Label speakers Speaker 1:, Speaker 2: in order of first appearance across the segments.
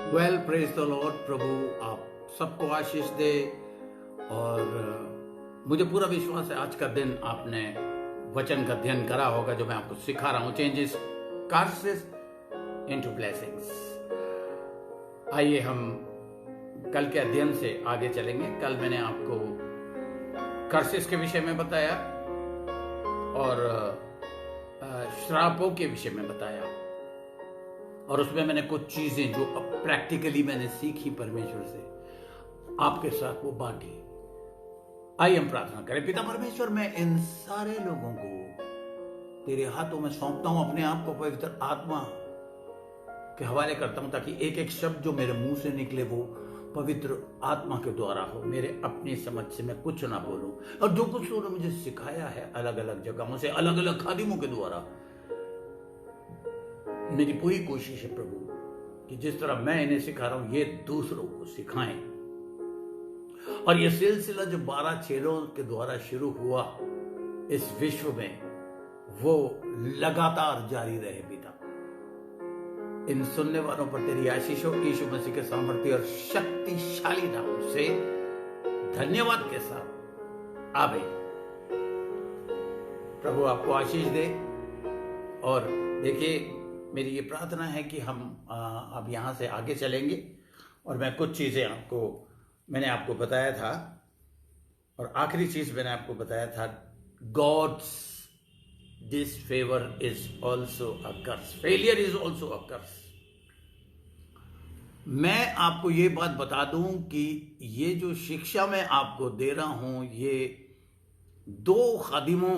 Speaker 1: Well praise the Lord. प्रभु आप सबको आशीष दे। और मुझे पूरा विश्वास है आज का दिन आपने वचन का अध्ययन करा होगा जो मैं आपको सिखा रहा हूं। Changes curses into blessings. आइए हम कल के अध्ययन से आगे चलेंगे। कल मैंने आपको कर्सेस के विषय में बताया और श्रापों के विषय में बताया, और उसमें मैंने कुछ चीजें जो अब प्रैक्टिकली मैंने सीखी परमेश्वर से आपके साथ वो बांटी। आइए हम प्रार्थना करें। पिता परमेश्वर, मैं इन सारे लोगों को तेरे हाथों में सौंपता हूं, अपने आप को पवित्र आत्मा के हवाले करता हूं, ताकि एक एक शब्द जो मेरे मुंह से निकले वो पवित्र आत्मा के द्वारा हो। मेरे अपनी समझ से मैं कुछ ना बोलूं, और जो कुछ उन्होंने मुझे सिखाया है अलग अलग जगहों से, अलग अलग खादिमों के द्वारा, मेरी पूरी कोशिश है प्रभु कि जिस तरह मैं इन्हें सिखा रहा हूं ये दूसरों को सिखाएं। और ये सिलसिला जो 12 चेलों के द्वारा शुरू हुआ इस विश्व में, वो लगातार जारी रहे। पिता, इन सुनने वालों पर तेरी आशीष हो, यीशु मसीह के सामर्थ्य और शक्तिशाली नाम से धन्यवाद के साथ आमीन। प्रभु आपको आशीष दे। और देखिए, मेरी ये प्रार्थना है कि हम अब यहाँ से आगे चलेंगे, और मैं कुछ चीज़ें मैंने आपको बताया था, और आखिरी चीज़ मैंने आपको बताया था, God's disfavour is also a curse, failure is also a curse. मैं आपको ये बात बता दूं कि ये जो शिक्षा मैं आपको दे रहा हूं, ये 2 खादिमों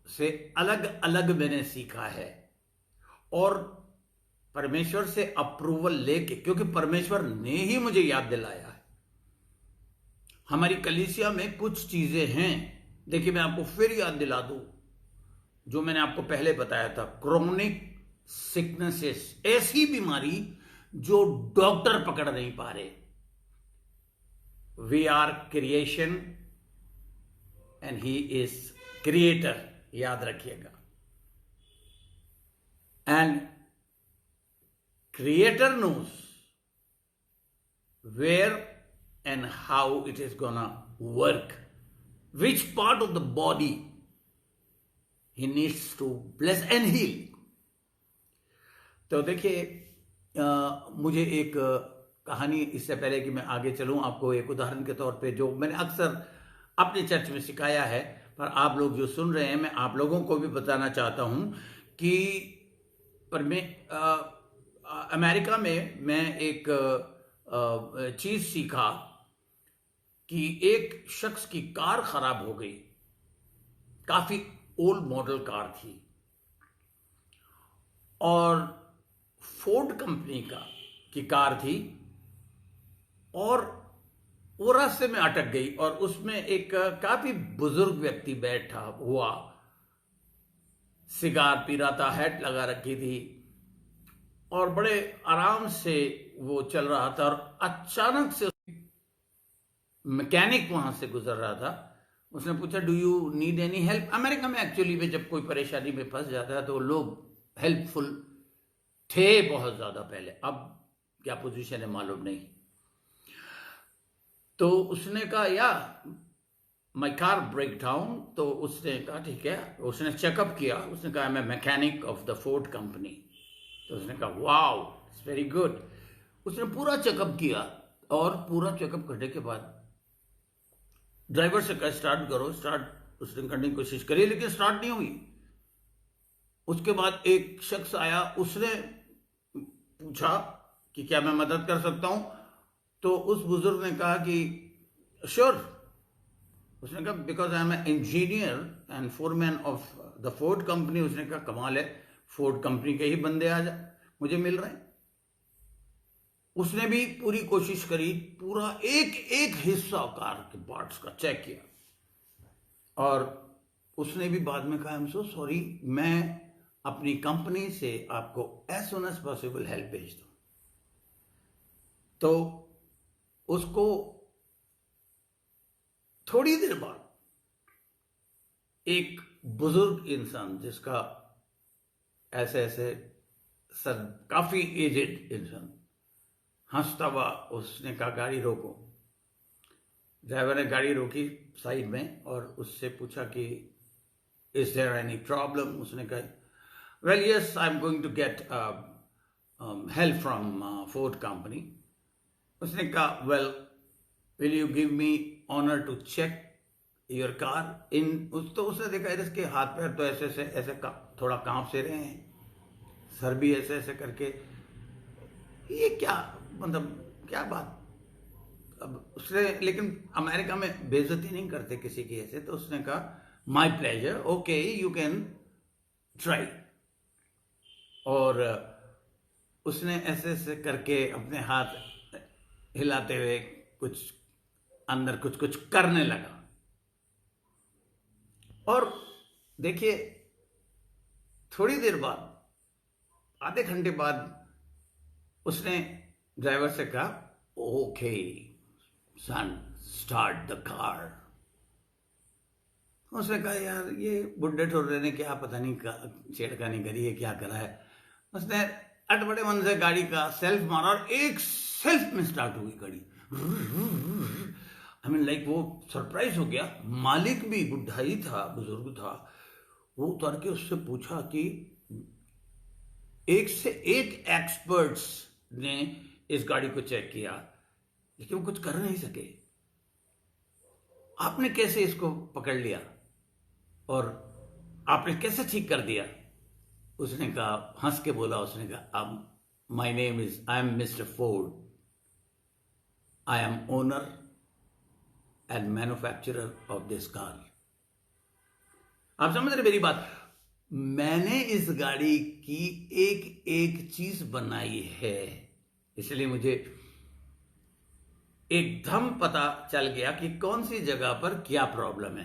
Speaker 1: से अलग अलग मैंने सीखा है, और परमेश्वर से अप्रूवल लेके, क्योंकि परमेश्वर ने ही मुझे याद दिलाया है। हमारी कलीसिया में कुछ चीजें हैं, देखिए मैं आपको फिर याद दिला दूं जो मैंने आपको पहले बताया था। क्रोनिक सिकनेसेस, ऐसी बीमारी जो डॉक्टर पकड़ नहीं पा रहे। We are creation and he is creator, याद रखिएगा। And Creator knows where and how it is gonna work, which part of the body he needs to bless and heal. तो देखिए, मुझे एक कहानी, इससे पहले कि मैं आगे चलूं, आपको एक उदाहरण के तौर पे जो मैंने अक्सर अपने चर्च में सिखाया है, पर आप लोग जो सुन रहे हैं, मैं आप लोगों को भी बताना चाहता हूं कि अमेरिका में मैं एक चीज सीखा कि एक शख्स की कार खराब हो गई। काफी ओल्ड मॉडल कार थी, और फोर्ड कंपनी की कार थी, और वो रास्ते में अटक गई, और उसमें एक काफी बुजुर्ग व्यक्ति बैठा हुआ, सिगार पी रहा था, हैट लगा रखी थी, और बड़े आराम से वो चल रहा था। और अचानक से मैकेनिक वहां से गुजर रहा था। उसने पूछा, do you need any help? America में एक्चुअली में जब कोई परेशानी में फंस जाता है तो लोग हेल्पफुल थे बहुत ज्यादा पहले, अब क्या पोजीशन है मालूम नहीं। तो उसने कहा, या माई कार ब्रेक डाउन। तो उसने कहा ठीक है। उसने चेकअप किया, उसने कहा मैं mechanic of the Ford company. तो उसने कहा वाओ, इट्स वेरी गुड। उसने पूरा चेकअप किया, और पूरा चेकअप करने के बाद ड्राइवर से कहा स्टार्ट करो। स्टार्ट उसने करने की कोशिश करी, लेकिन स्टार्ट नहीं हुई। उसके बाद एक शख्स आया, उसने पूछा कि क्या मैं मदद कर सकता हूं? तो उस बुजुर्ग ने कहा कि श्योर। उसने कहा because I am a engineer and foreman of the Ford company. उसने कहा कमाल है, फोर्ड कंपनी के ही बंदे आज मुझे मिल रहे हैं। उसने भी पूरी कोशिश करी, पूरा एक एक हिस्सा कार के पार्ट्स का चेक किया, और उसने भी बाद में कहा आई एम सो सॉरी, मैं अपनी कंपनी से आपको as soon as possible help भेज दूं। तो उसको थोड़ी देर बाद एक बुजुर्ग इंसान, जिसका ऐसे ऐसे सर, काफी एजेड इंसान, हंसता हुआ उसने कहा गाड़ी रोको। ड्राइवर ने गाड़ी रोकी साइड में और उससे पूछा कि इज देयर एनी प्रॉब्लम। उसने कहा well yes I am going to get help from Ford company. उसने कहा well will you give me honour to check your car in. तो उसने देखा इसके हाथ पैर तो ऐसे थोड़ा कांप से रहे हैं, सर भी ऐसे करके, ये क्या मतलब क्या बात। अब उसने, लेकिन अमेरिका में बेइज्जती नहीं करते किसी की ऐसे, तो उसने कहा my pleasure, okay you can try. और उसने ऐसे करके अपने हाथ हिलाते हुए कुछ अंदर कुछ करने लगा। और देखिए थोड़ी देर बाद, आधे घंटे बाद, उसने ड्राइवर से कहा okay son start the car. उसने कहा यार ये बुड्ढे ठोर्रे ने क्या पता नहीं छेड़खानी करी है, क्या करा है। उसने अटपटे मन से गाड़ी का सेल्फ मारा और एक सेल्फ में स्टार्ट हुई गाड़ी। आई मीन लाइक वो सरप्राइज हो गया। मालिक भी बुढ़ा ही था, बुजुर्ग था। वो उतर के उससे पूछा कि एक से एक एक्सपर्ट्स ने इस गाड़ी को चेक किया लेकिन वो कुछ कर नहीं सके, आपने कैसे इसको पकड़ लिया और आपने कैसे ठीक कर दिया। उसने कहा, हंस के बोला, उसने कहा my name is, I am mister Ford, I am owner and manufacturer of this car. आप समझ रहे मेरी बात। मैंने इस गाड़ी की एक एक चीज बनाई है, इसलिए मुझे एकदम पता चल गया कि कौन सी जगह पर क्या प्रॉब्लम है।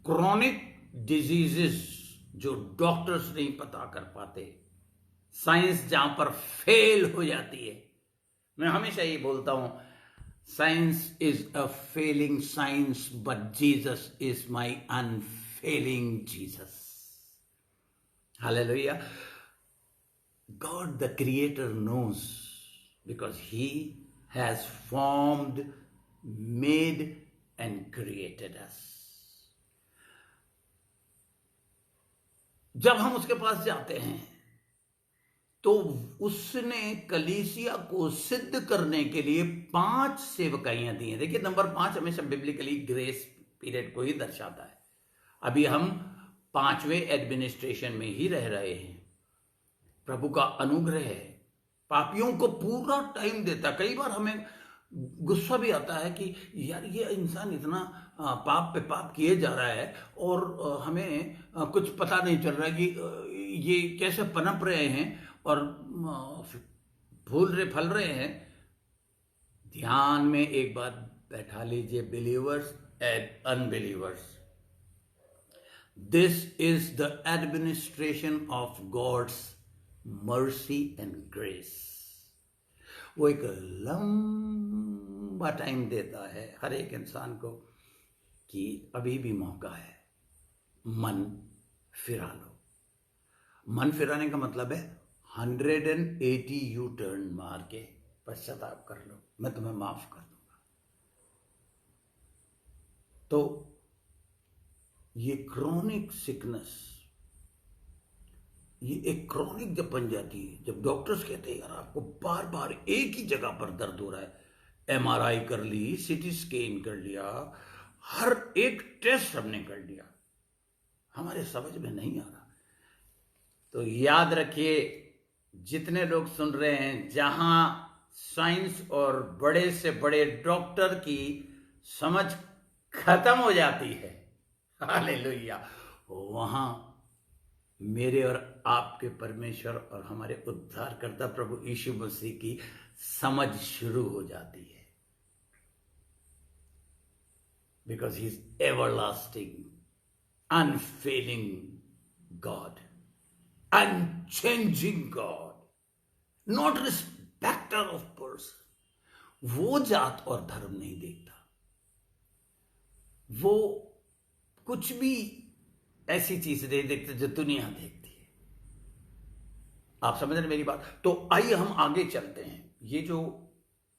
Speaker 1: क्रॉनिक डिजीजेस जो डॉक्टर्स नहीं पता कर पाते, साइंस जहां पर फेल हो जाती है। मैं हमेशा ये बोलता हूं, science is a failing science but Jesus is my unfailing Jesus. Hallelujah. God the creator knows because he has formed, made and created us. जब हम उसके पास जाते हैं तो उसने कलीसिया को सिद्ध करने के लिए 5 सेवकाइयां दी हैं। देखिए नंबर 5 हमेशा बिब्लिकली ग्रेस पीरियड को ही दर्शाता है। अभी हम 5वें एडमिनिस्ट्रेशन में ही रह रहे हैं। प्रभु का अनुग्रह है, पापियों को पूरा टाइम देता। कई बार हमें गुस्सा भी आता है कि यार ये इंसान इतना पाप पे पाप किए जा रहा है और हमें कुछ पता नहीं चल रहा है कि ये कैसे पनप रहे हैं और फूल रहे फल रहे हैं। ध्यान में एक बात बैठा लीजिए, believers and unbelievers, this is the administration of God's mercy and grace. वो एक लंबा टाइम देता है हर एक इंसान को कि अभी भी मौका है, मन फिरा लो। मन फिराने का मतलब है 180 यू टर्न मार के पश्चाताप कर लो, मैं तुम्हें माफ कर दूंगा। तो ये क्रॉनिक सिकनेस, ये एक क्रॉनिक जब बन जाती है, जब डॉक्टर्स कहते हैं यार आपको बार बार एक ही जगह पर दर्द हो रहा है, एमआरआई कर ली, सीटी स्कैन कर लिया, हर एक टेस्ट हमने कर लिया, हमारे समझ में नहीं आ रहा। तो याद रखिए, जितने लोग सुन रहे हैं, जहां साइंस और बड़े से बड़े डॉक्टर की समझ खत्म हो जाती है, हालेलुया, वहां मेरे और आपके परमेश्वर और हमारे उद्धारकर्ता प्रभु यीशु मसीह की समझ शुरू हो जाती है। Because he is everlasting, unfailing God, unchanging God, not respecter of person. वो जात और धर्म नहीं देखता, वो कुछ भी ऐसी चीज नहीं देखते जो दुनिया देखती है। आप समझ रहे मेरी बात। तो आइए हम आगे चलते हैं। ये जो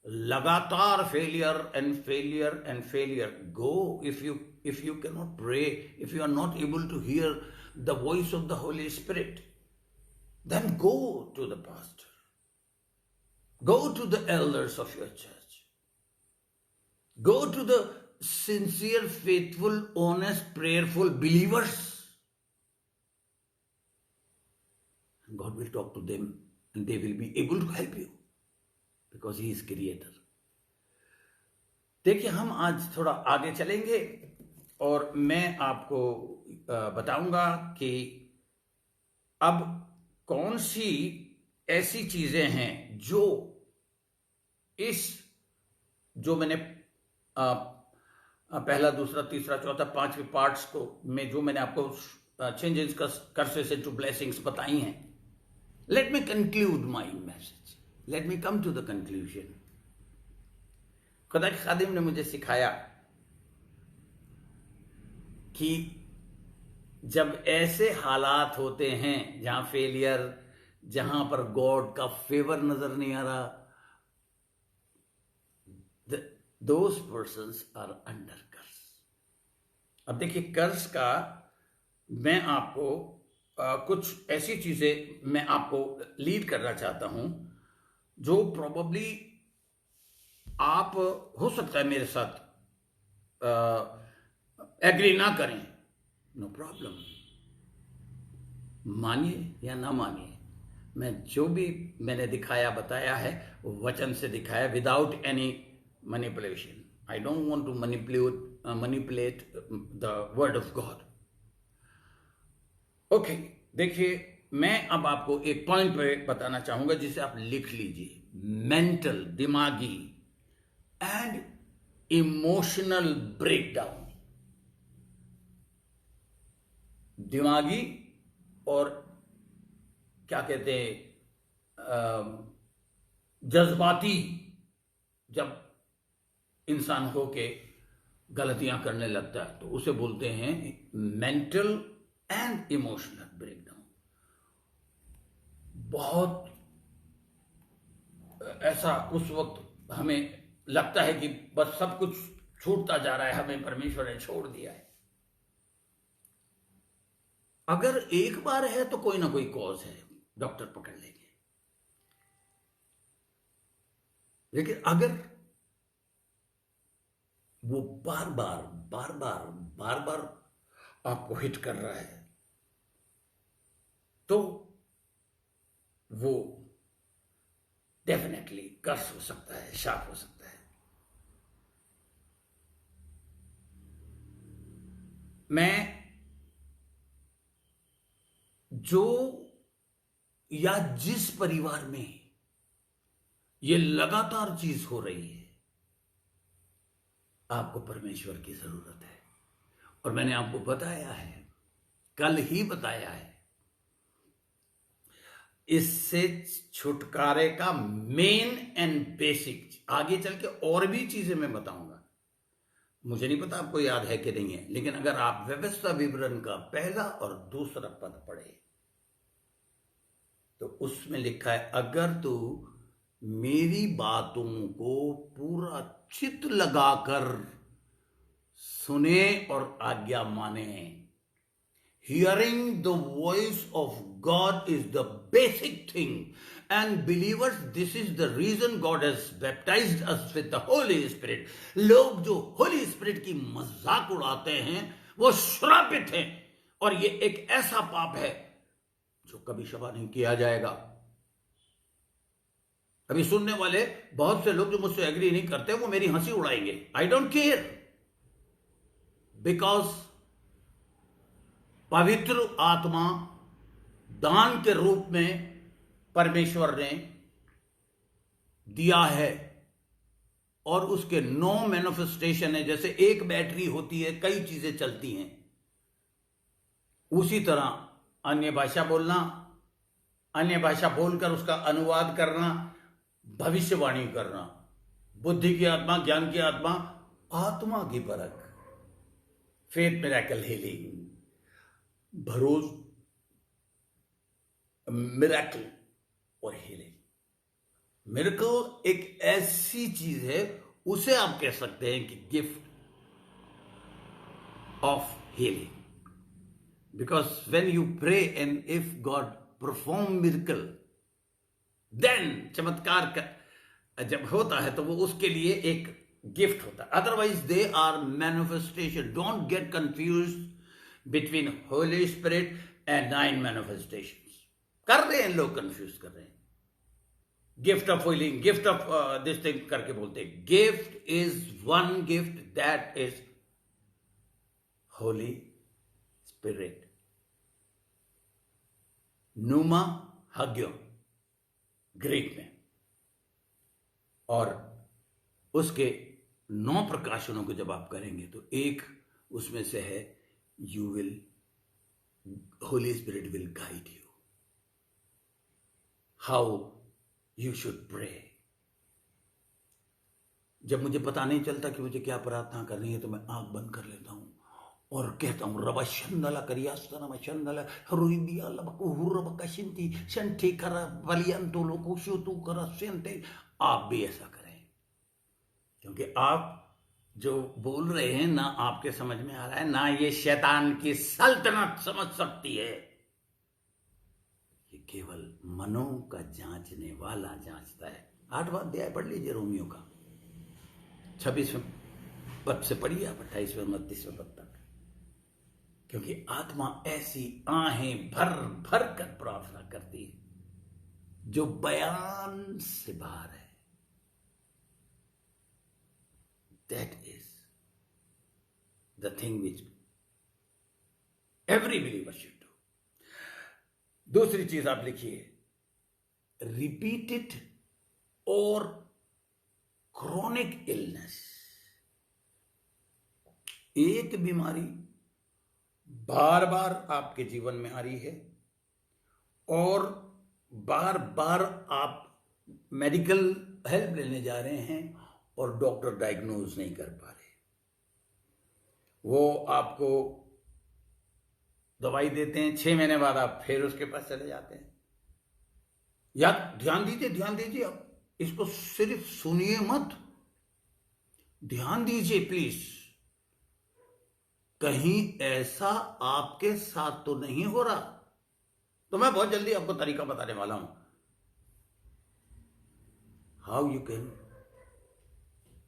Speaker 1: लगातार failure and failure and failure. Go. If you cannot pray, if you are not able to hear the voice of the Holy Spirit, then go to the pastor. Go to the elders of your church. Go to the sincere, faithful, honest, prayerful believers. And God will talk to them and they will be able to help you because He is Creator. देखिए, हम आज थोड़ा आगे चलेंगे और मैं आपको बताऊंगा कि अब कौन सी ऐसी चीजें हैं जो जो मैंने पहला, दूसरा, तीसरा, चौथा, पांचवें पार्ट्स को में जो मैंने आपको चेंजेस कर्सेस इनटू ब्लेसिंग्स बताई हैं. Let me conclude my message. Let me come to the conclusion. खुदा के खादिम ने मुझे सिखाया कि जब ऐसे हालात होते हैं जहां फेलियर, जहां पर गॉड का फेवर नजर नहीं आ रहा, those persons are under curse. अब देखिए, कर्स का मैं आपको कुछ ऐसी चीजें मैं आपको लीड करना चाहता हूं जो प्रोबेबली आप हो सकता है मेरे साथ एग्री ना करें. No problem. मानिए या ना मानिए, मैं जो भी मैंने दिखाया बताया है वचन से दिखाया, without any manipulation. I don't want to manipulate the word of God. Okay, देखिए, मैं अब आपको एक पॉइंट पे बताना चाहूंगा जिसे आप लिख लीजिए. मेंटल, दिमागी एंड इमोशनल ब्रेकडाउन. दिमागी और क्या कहते हैं, जज्बाती, जब इंसान हो के गलतियां करने लगता है तो उसे बोलते हैं मेंटल एंड इमोशनल ब्रेकडाउन. बहुत ऐसा उस वक्त हमें लगता है कि बस सब कुछ छूटता जा रहा है, हमें परमेश्वर ने छोड़ दिया है. अगर एक बार है तो कोई ना कोई कॉज है, डॉक्टर पकड़ लेंगे. लेकिन अगर वो बार बार आपको हिट कर रहा है तो वो डेफिनेटली कर्स हो सकता है, शाप हो सकता है. मैं जो या जिस परिवार में ये लगातार चीज हो रही है, आपको परमेश्वर की जरूरत है. और मैंने आपको बताया है, कल ही बताया है, इससे छुटकारे का मेन एंड बेसिक. आगे चल के और भी चीजें मैं बताऊंगा, मुझे नहीं पता आपको याद है कि नहीं है, लेकिन अगर आप व्यवस्था विवरण का पहला और दूसरा पद पढ़े तो उसमें लिखा है, अगर तू मेरी बातों को पूरा चित्त लगाकर सुने और आज्ञा माने. Hearing the voice of God is the basic thing. And believers, this is the reason God has baptized us with the Holy Spirit. लोग जो होली स्पिरिट की मजाक उड़ाते हैं वो श्रापित हैं, और ये एक ऐसा पाप है जो कभी क्षमा नहीं किया जाएगा. अभी सुनने वाले बहुत से लोग जो मुझसे एग्री नहीं करते वो मेरी हंसी उड़ाएंगे. आई डोंट केयर, बिकॉज पवित्र आत्मा दान के रूप में परमेश्वर ने दिया है और उसके 9 मैनिफेस्टेशन है. जैसे एक बैटरी होती है, कई चीजें चलती हैं, उसी तरह अन्य भाषा बोलना, अन्य भाषा बोलकर उसका अनुवाद करना, भविष्यवाणी करना, बुद्धि की आत्मा, ज्ञान की आत्मा, आत्मा की परख, फेथ, मिरेकल, हीलिंग, भरोस, मिरेकल और हीलिंग. मिरेकल एक ऐसी चीज है, उसे आप कह सकते हैं कि gift of healing. Because when you pray and if God perform miracle, then चमत्कार का जब होता है तो वो उसके लिए एक गिफ्ट होता है। Otherwise they are manifestation. Don't get confuse between Holy Spirit and 9 manifestations. कर रहे हैं लोग, कंफ्यूज कर रहे हैं। Gift of healing, gift of this thing करके बोलते हैं। Gift is one gift, that is Holy Spirit, न्यूमा हाग्यो ग्रीक में। और उसके 9 प्रकाशनों को जब आप करेंगे तो एक उसमें से है, you will, Holy Spirit will guide you how you should pray. जब मुझे पता नहीं चलता कि मुझे क्या प्रार्थना करनी है तो मैं आंख बंद कर लेता हूं और कहता हूं, रबा शंदला करियास्तनम शंदला रुइबिया लबको हुरबका शिंती शंठी करा बलियंतो लोको शुतु करा सेंते। आप भी ऐसा करें, क्योंकि आप जो बोल रहे हैं ना आपके समझ में आ रहा है, ना ये शैतान की सल्तनत समझ सकती है। ये केवल मनों का जांचने वाला जांचता है। 8वां अध्याय पढ़ लीजिए रोमियो का, 26वें पद से पढ़िए आप 28वें 29वें पद तक। क्योंकि आत्मा ऐसी आहें भर भर कर प्रार्थना करती है जो बयान से बाहर है। That is the thing which every believer should do. दूसरी चीज आप लिखिए, रिपीटेड और क्रॉनिक इलनेस। एक बीमारी बार बार आपके जीवन में आ रही है और बार बार आप मेडिकल हेल्प लेने जा रहे हैं और डॉक्टर डायग्नोज नहीं कर पा रहे। वो आपको दवाई देते हैं, 6 महीने बाद आप फिर उसके पास चले जाते हैं। या ध्यान दीजिए, आप इसको सिर्फ सुनिए मत, ध्यान दीजिए प्लीज। कहीं ऐसा आपके साथ तो नहीं हो रहा? तो मैं बहुत जल्दी आपको तरीका बताने वाला हूं, how you can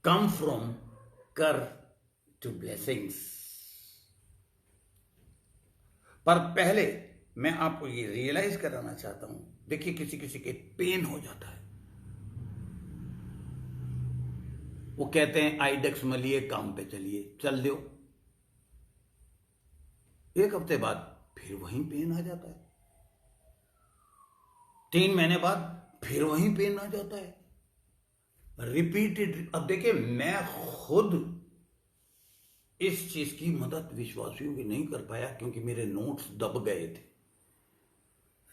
Speaker 1: come from कर टू ब्लेसिंग्स। पर पहले मैं आपको ये रियलाइज कराना चाहता हूं। देखिए, किसी किसी के पेन हो जाता है, वो कहते हैं आइडेक्स मलिए, काम पे चलिए, चल दो। 1 हफ्ते बाद फिर वहीं पेन आ जाता है, 3 महीने बाद फिर वहीं पेन आ जाता है, रिपीटेड। अब देखिए, मैं खुद इस चीज की मदद विश्वासियों की नहीं कर पाया क्योंकि मेरे नोट्स दब गए थे।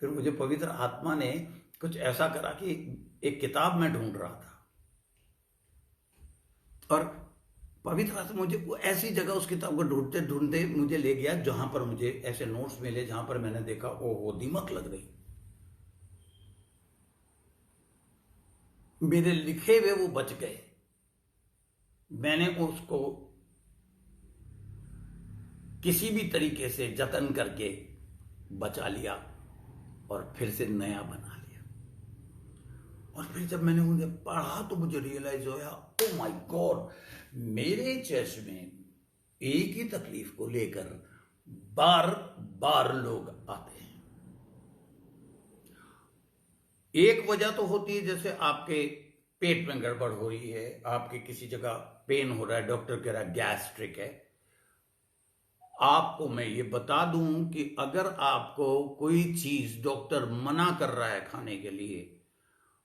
Speaker 1: फिर मुझे पवित्र आत्मा ने कुछ ऐसा करा कि एक किताब मैं ढूंढ रहा था और पवित्र आत्मा मुझे ऐसी जगह उस किताब को ढूंढते ढूंढते मुझे ले गया जहां पर मुझे ऐसे नोट्स मिले जहां पर मैंने देखा ओहो दीमक लग गई। मेरे लिखे हुए वो बच गए। मैंने उसको किसी भी तरीके से जतन करके बचा लिया और फिर से नया बना लिया। और फिर जब मैंने मुझे पढ़ा तो मुझे रियलाइज होया, ओ माय गॉड, मेरे चर्च में एक ही तकलीफ को लेकर बार बार लोग आते हैं। एक वजह तो होती है, जैसे आपके पेट में गड़बड़ हो रही है, आपके किसी जगह पेन हो रहा है, डॉक्टर कह रहा है गैस्ट्रिक है। आपको मैं ये बता दूं कि अगर आपको कोई चीज डॉक्टर मना कर रहा है खाने के लिए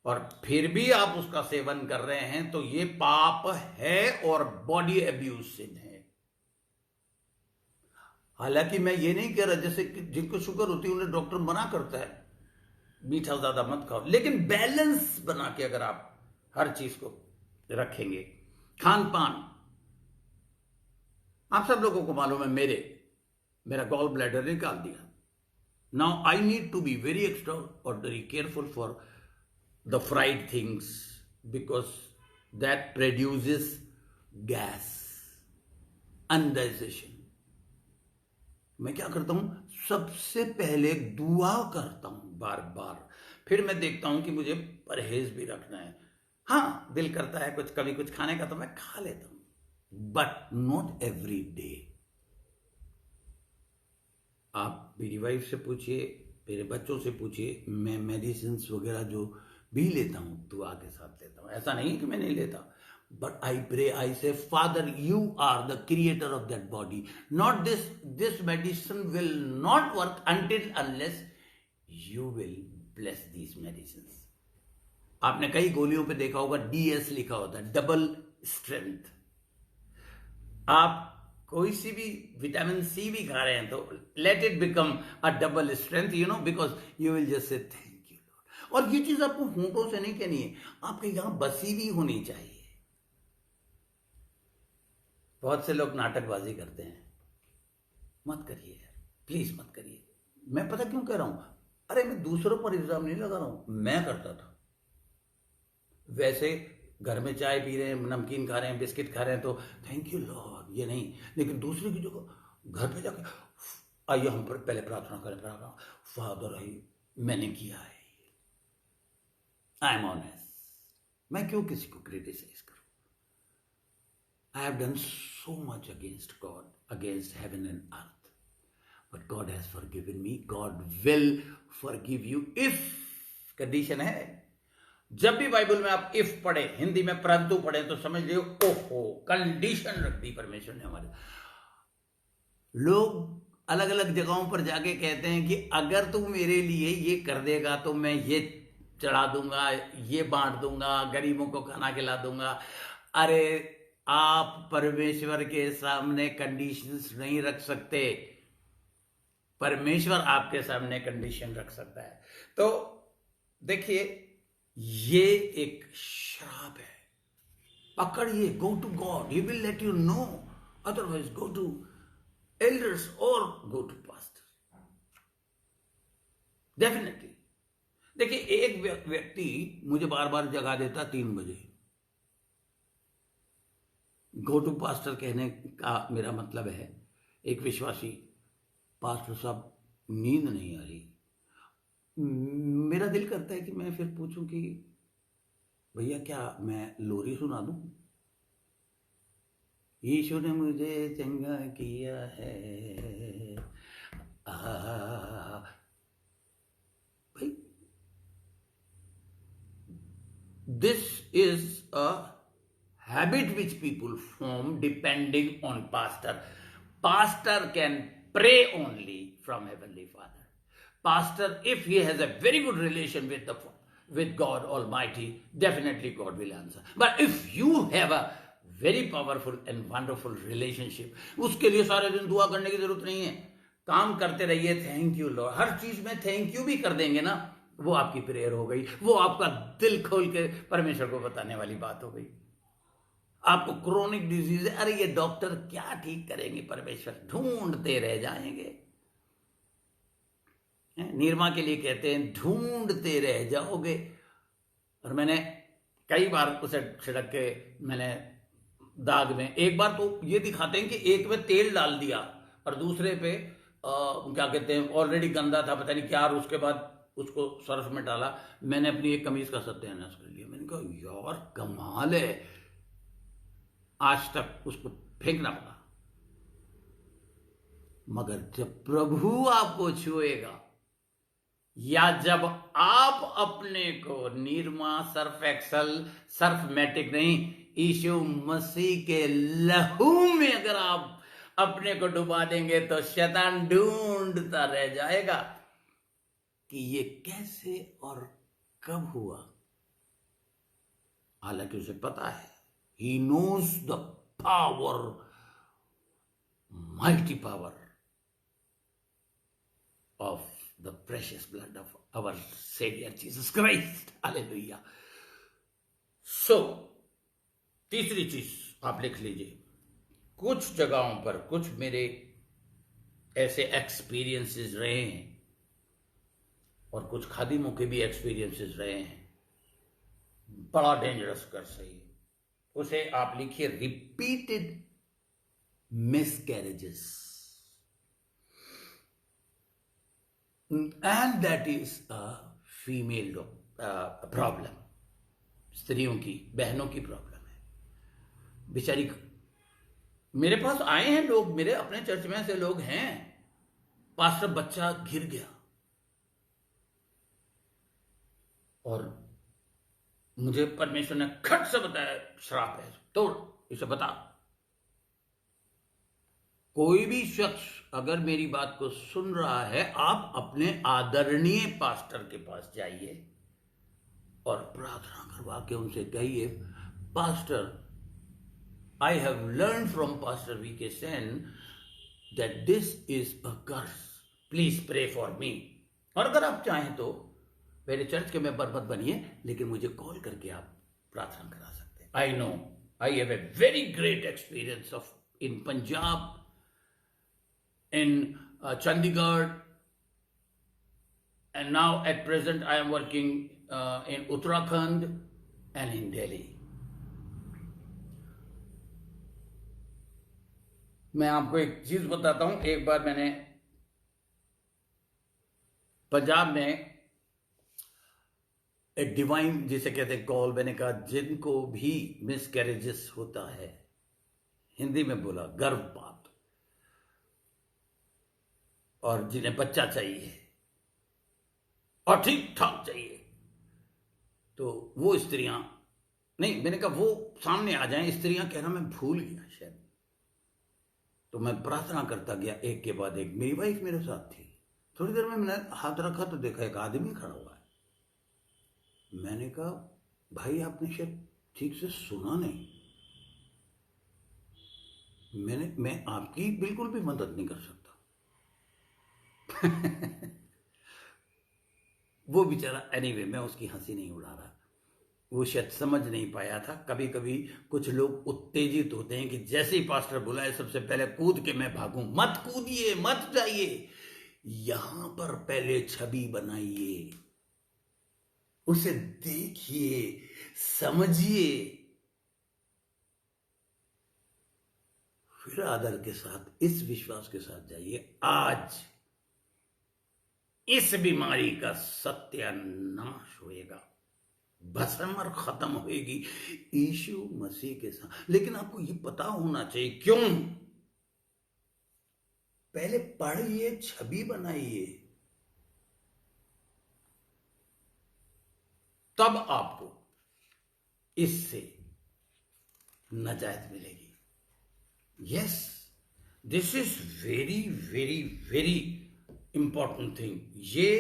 Speaker 1: और फिर भी आप उसका सेवन कर रहे हैं तो ये पाप है और बॉडी एब्यूज सिन है। हालांकि मैं ये नहीं कह रहा, जैसे कि जिनको शुगर होती है उन्हें डॉक्टर मना करता है मीठा ज्यादा मत खाओ, लेकिन बैलेंस बना के अगर आप हर चीज को रखेंगे, खान पान। आप सब लोगों को मालूम है मेरा गॉल ब्लैडर निकाल दिया। Now I need to be very extraordinary careful for the fried things, because that produces gas, indigestion. मैं क्या करता हूं, सबसे पहले दुआ करता हूं बार बार, फिर मैं देखता हूं कि मुझे परहेज भी रखना है. हाँ, दिल करता है कुछ कभी कुछ खाने का तो मैं खा लेता हूं, बट नॉट एवरी डे. आप मेरी वाइफ से पूछिए, मेरे बच्चों से पूछिए, मैं मेडिसिन वगैरह जो भी लेता हूं दुआ के साथ लेता हूं. ऐसा नहीं है कि मैं नहीं लेता, but I pray, I say, Father, you are the creator of that body. Not this medicine will not work unless you will bless these medicines. आपने कई गोलियों पे देखा होगा DS लिखा होता है, डबल स्ट्रेंथ. आप कोई सी भी विटामिन C भी खा रहे हैं तो let it become a double strength, because you will just say thank you Lord. और ये चीज आपको होंठों से नहीं कहनी है, आपके यहां बसी भी होनी चाहिए. बहुत से लोग नाटकबाजी करते हैं, मत करिए यार, प्लीज मत करिए. मैं पता क्यों कह रहा हूं, अरे मैं दूसरों पर इल्जाम नहीं लगा रहा हूं, मैं करता था. वैसे घर में चाय पी रहे हैं, नमकीन खा रहे हैं, बिस्किट खा रहे हैं तो थैंक यू लॉर्ड, ये नहीं. लेकिन दूसरे की जगह घर पे जाके आइए हम पर पहले प्रार्थना करें, फादर मैंने किया है, आई एम ऑनेस्ट. मैं क्यों किसी को क्रिटिसाइज करूं? I have done so much against God, against heaven and earth. But God has forgiven me. God will forgive you if condition है. जब भी बाइबल में आप if पढ़े, हिंदी में परंतु पढ़े तो समझ लियो, ओहो, कंडीशन रख दी परमेश्वर ने हमारे. लोग अलग अलग जगहों पर जाके कहते हैं कि अगर तू मेरे लिए ये कर देगा तो मैं ये चढ़ा दूंगा, ये बांट दूंगा, गरीबों को खाना खिला दूंगा. अरे आप परमेश्वर के सामने कंडीशंस नहीं रख सकते, परमेश्वर आपके सामने कंडीशन रख सकता है. तो देखिए, ये एक श्राप है, पकड़िए. Go to God, he will let you know. Otherwise go to elders और गो टू पास्टर, डेफिनेटली. देखिए, एक व्यक्ति मुझे बार बार जगा देता 3 बजे. गो टू पास्टर कहने का मेरा मतलब है, एक विश्वासी, पास्टर साहब नींद नहीं आ रही. मेरा दिल करता है कि मैं फिर पूछूं कि भैया क्या मैं लोरी सुना दूं? यीशु ने मुझे चंगा किया है, भाई. This is a habit which people form depending on pastor. Pastor can pray only from Heavenly Father. Pastor, if he has a very good relation with God Almighty, definitely God will answer. But if you have a very powerful and wonderful relationship, उसके लिए सारे दिन दुआ करने की जरूरत नहीं है. काम करते रहिए, थैंक यू लॉर्ड. हर चीज में थैंक यू भी कर देंगे ना, वो आपकी प्रेयर हो गई, वो आपका दिल खोल के परमेश्वर को बताने वाली बात हो गई. आपको क्रोनिक डिजीज है, अरे ये डॉक्टर क्या ठीक करेंगे, परमेश्वर ढूंढते रह जाएंगे. निर्मा के लिए कहते हैं ढूंढते रह जाओगे. और मैंने कई बार उसे छिड़क के मैंने दाग में, एक बार तो ये दिखाते हैं कि एक में तेल डाल दिया और दूसरे पे क्या कहते हैं ऑलरेडी गंदा था, पता नहीं क्या, और उसके बाद उसको सर्फ में डाला. मैंने अपनी एक कमीज का सत्यानाश कर लिया. मैंने कहा यार कमाल है, आज तक उसको फेंकना पड़ा. मगर जब प्रभु आपको छुएगा, या जब आप अपने को Nirma Surf Excel, Surf matic नहीं, यीशु मसीह के लहू में अगर आप अपने को डुबा देंगे तो शैतान ढूंढता रह जाएगा कि ये कैसे और कब हुआ. हालांकि उसे पता है, he knows the power, mighty power of the precious blood of our Savior Jesus Christ. Hallelujah. So, तीसरी चीज आप लिख लीजिए. कुछ जगहों पर कुछ मेरे ऐसे एक्सपीरियंसेस रहे हैं और कुछ खादिमों के भी एक्सपीरियंसेस रहे हैं बड़ा डेंजरस कर्स है ये। उसे आप लिखिए repeated miscarriages, and that is a female problem. स्त्रियों की, बहनों की प्रॉब्लम है। बेचारी, मेरे पास आए हैं लोग, मेरे अपने चर्च में से लोग हैं, पास्टर बच्चा गिर गया और मुझे परमेश्वर ने खट से बताया श्राप है, तोड़ इसे बता। कोई भी शख्स अगर मेरी बात को सुन रहा है, आप अपने आदरणीय पास्टर के पास जाइए और प्रार्थना करवा के उनसे कहिए, pastor, I have learn from pastor V K Sen that this is a curse, please pray for me. और अगर आप चाहें तो मेरे चर्च के मेंबर मत बनिए, लेकिन मुझे कॉल करके आप प्रार्थना करा सकते हैं। I know, I have a very great experience of in Punjab, in Chandigarh, and now at present I am working in Uttarakhand and in Delhi. मैं आपको एक चीज बताता हूं। एक बार मैंने पंजाब में एक डिवाइन जिसे कहते हैं कॉल, मैंने कहा जिनको भी मिसकैरेजेस होता है, हिंदी में बोला गर्भपात, और जिन्हें बच्चा चाहिए और ठीक ठाक चाहिए, तो वो स्त्रियां, नहीं, मैंने कहा वो सामने आ जाएं। स्त्रियां कह रहा मैं भूल गया शायद। तो मैं प्रार्थना करता गया, एक के बाद एक। मेरी वाइफ मेरे साथ थी। थोड़ी देर में मैंने हाथ रखा तो देखा एक आदमी खड़ा हुआ है। मैंने कहा भाई आपने शायद ठीक से सुना नहीं, मैं आपकी बिल्कुल भी मदद नहीं कर सकता। वो बेचारा, एनीवे, मैं उसकी हंसी नहीं उड़ा रहा, वो शायद समझ नहीं पाया था। कभी कभी कुछ लोग उत्तेजित होते हैं कि जैसे ही पास्टर बुलाए सबसे पहले कूद के मैं भागूं। मत कूदिए, मत जाइए, यहां पर पहले छवि बनाइए, उसे देखिए, समझिए, फिर आदर के साथ, इस विश्वास के साथ जाइए, आज इस बीमारी का सत्यानाश होएगा, भस्म और खत्म होएगी यीशु मसीह के साथ। लेकिन आपको ये पता होना चाहिए क्यों। पहले पढ़िए, छवि बनाइए, तब आपको इससे नजायत मिलेगी। Yes, this is very very very important thing. ये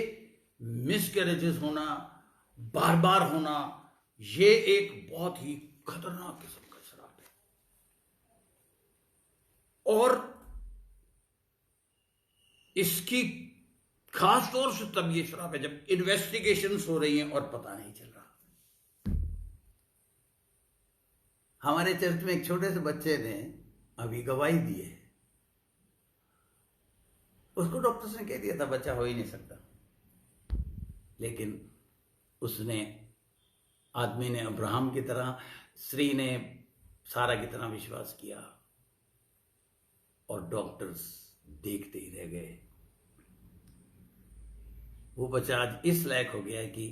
Speaker 1: मिसकैरेजेस होना, बार बार होना, ये एक बहुत ही खतरनाक किस्म का श्राप है। और इसकी खास तौर से तब ये श्राप है जब इन्वेस्टिगेशंस हो रही हैं और पता नहीं चल रहा। हमारे चर्च में एक छोटे से बच्चे ने अभी गवाही दी है। उसको डॉक्टर्स ने कह दिया था बच्चा हो ही नहीं सकता, लेकिन उसने, आदमी ने अब्राहम की तरह, स्त्री ने सारा की तरह विश्वास किया, और डॉक्टर्स देखते ही रह गए। वो बच्चा आज इस लायक हो गया है कि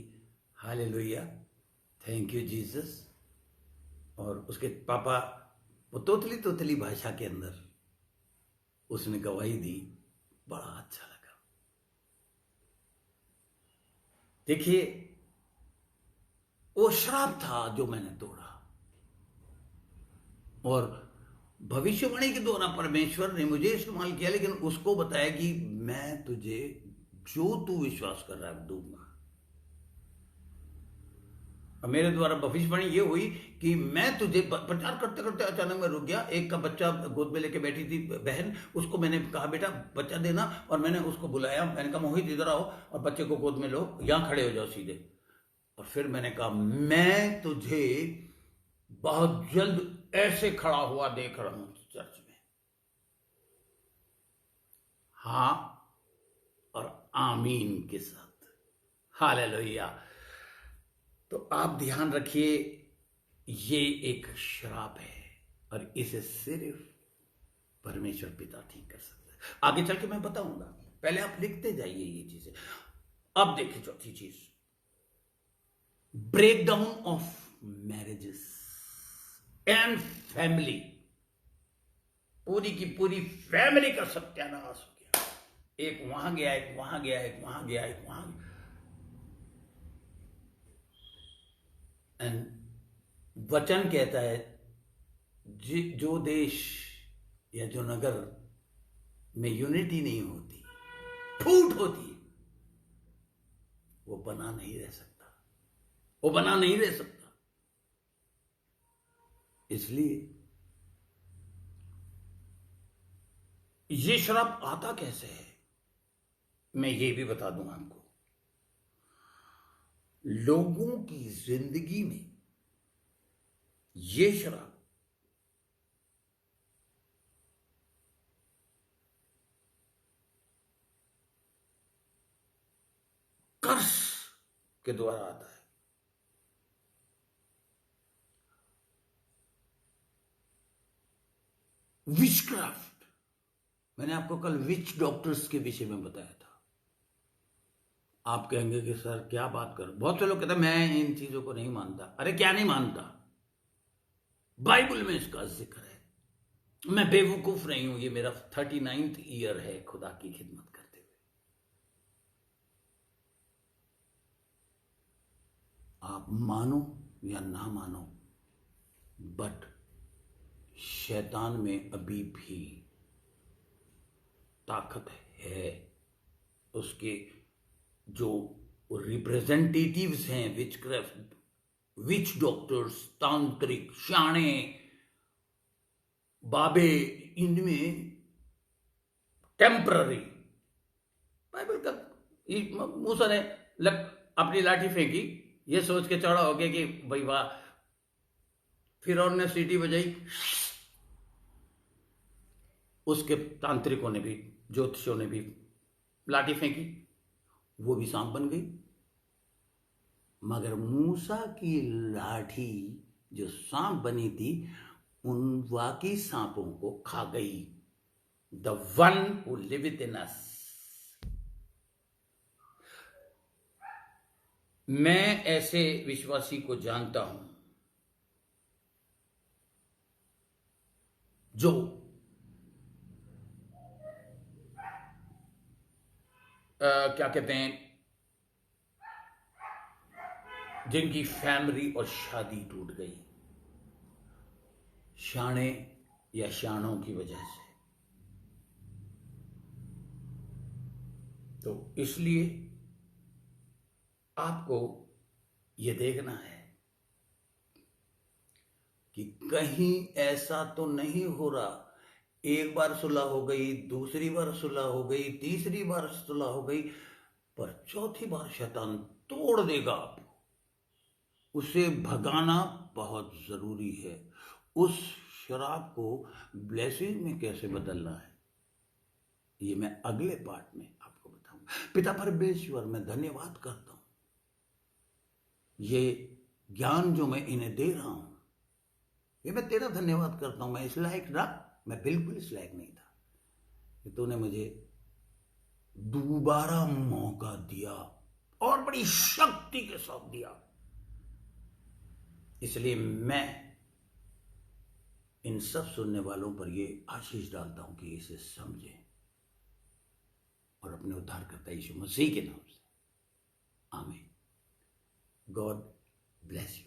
Speaker 1: हालेलुया, थैंक यू जीसस। और उसके पापा, वो तोतली तोतली भाषा के अंदर उसने गवाही दी, बड़ा अच्छा लगा। देखिए, वो श्राप था जो मैंने तोड़ा, और भविष्यवाणी के द्वारा परमेश्वर ने मुझे इस्तेमाल किया, लेकिन उसको बताया कि मैं तुझे जो तू विश्वास कर रहा है दूंगा। मेरे द्वारा भविष्यवाणी ये हुई कि मैं तुझे, प्रचार करते करते अचानक मैं रुक गया। एक का बच्चा गोद में लेके बैठी थी बहन, उसको मैंने कहा बेटा बच्चा देना, और मैंने उसको बुलाया। मैंने कहा मोहित इधर आओ और बच्चे को गोद में लो, यहां खड़े हो जाओ सीधे। और फिर मैंने कहा मैं तुझे बहुत जल्द ऐसे खड़ा हुआ देख रहा हूं चर्च में। हाँ और आमीन के साथ। हालेलुया। तो आप ध्यान रखिए, ये एक श्राप है और इसे सिर्फ परमेश्वर पिता ठीक कर सकता है। आगे चल के मैं बताऊंगा, पहले आप लिखते जाइए ये चीजें। अब देखिए चौथी चीज, breakdown of marriages and family. पूरी की पूरी फैमिली का सत्यानाश हो गया। एक वहां गया, एक वहां गया, एक वहां गया, एक वहां गया। एंड वचन कहता है जो देश या जो नगर में यूनिटी नहीं होती, फूट होती, वो बना नहीं रह सकता, वो बना नहीं रह सकता। इसलिए ये श्राप आता कैसे है, मैं ये भी बता दूं आपको। लोगों की जिंदगी में ये श्राप कर्स के द्वारा आता है। विचक्राफ्ट, मैंने आपको कल विच डॉक्टर्स के विषय में बताया था। आप कहेंगे कि सर क्या बात कर, बहुत से लोग कहते हैं मैं इन चीजों को नहीं मानता। अरे क्या नहीं मानता, बाइबल में इसका जिक्र है। मैं बेवकूफ नहीं हूं, ये मेरा 39th ईयर है खुदा की खिदमत करते हुए। आप मानो या ना मानो, बट शैतान में अभी भी ताकत है। उसके जो रिप्रेजेंटेटिव्स हैं, विचक्राफ्ट, विच डॉक्टर्स, तांत्रिक, शाणे, बाबे, इनमें टेम्पररी, बाइबल का मूसा ने अपनी लाठी फेंकी, ये सोच के चढ़ा हो गया कि भाई वाह, फिरौन ने सीटी बजाई, उसके तांत्रिकों ने भी, ज्योतिषियों ने भी लाठी फेंकी, वो भी सांप बन गई। मगर मूसा की लाठी जो सांप बनी थी, उन वाकई सांपों को खा गई। द वन हु लिविथ इन अस। मैं ऐसे विश्वासी को जानता हूं जो क्या कहते हैं, जिनकी फैमिली और शादी टूट गई, शाणे या शाणों की वजह से। तो इसलिए आपको यह देखना है कि कहीं ऐसा तो नहीं हो रहा, एक बार सुलह हो गई, दूसरी बार सुलह हो गई, तीसरी बार सुलह हो गई, पर चौथी बार शैतान तोड़ देगा आपको। उसे भगाना बहुत जरूरी है। उस शराब को ब्लेसिंग में कैसे बदलना है, ये मैं अगले पार्ट में आपको बताऊंगा। पिता परमेश्वर, मैं धन्यवाद करता हूं, ये ज्ञान जो मैं इन्हें दे रहा हूं, ये मैं तेरा धन्यवाद करता हूं। मैं इस लायक रहा, मैं बिल्कुल इस लायक नहीं था कि तूने मुझे दोबारा मौका दिया और बड़ी शक्ति के साथ दिया। इसलिए मैं इन सब सुनने वालों पर ये आशीष डालता हूं कि इसे समझें और अपने उद्धारकर्ता यीशु मसीह के नाम से आमीन। God bless you.